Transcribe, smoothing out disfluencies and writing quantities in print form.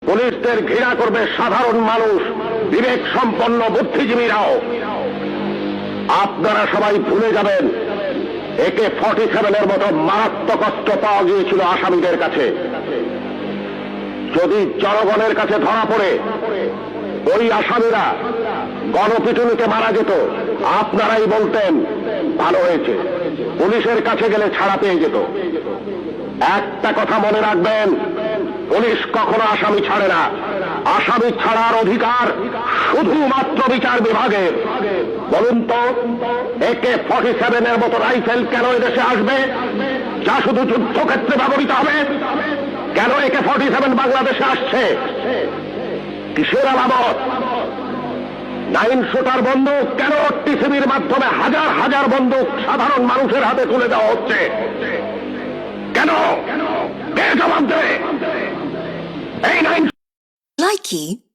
পুলিশদের ঘৃণা করবে সাধারণ মানুষ, বিবেক সম্পন্ন বুদ্ধিজীবীরাও। আপনারা সবাই ভুলে যাবেন AK-47 মতো মারাত্মক অস্ত্র পাওয়া গিয়েছিল আসামিদের কাছে। যদি জনগণের কাছে ধরা পড়ে ওই আসামিরা গণপিটুনিতে মারা যেত, আপনারাই বলতেন ভালো হয়েছে, পুলিশের কাছে গেলে ছাড়া পেয়ে যেত। একটা কথা মনে রাখবেন, পুলিশ কখনো আসামি ছাড়ে না। আসামি ছাড়ার অধিকার শুধুমাত্র বিচার বিভাগের। বলুন তো, AK-47 মতো রাইফেল কেন এদেশে আসবে, যা শুধু যুদ্ধক্ষেত্রে ব্যবহৃত হবে? কেন AK-47 বাংলাদেশে আসছে? কিসের আলামত? 9 শুটার বন্দুক কেন টিসিবির মাধ্যমে হাজার হাজার বন্দুক সাধারণ মানুষের হাতে তুলে দেওয়া হচ্ছে? কেন? কে জবাব দেবে? এই 9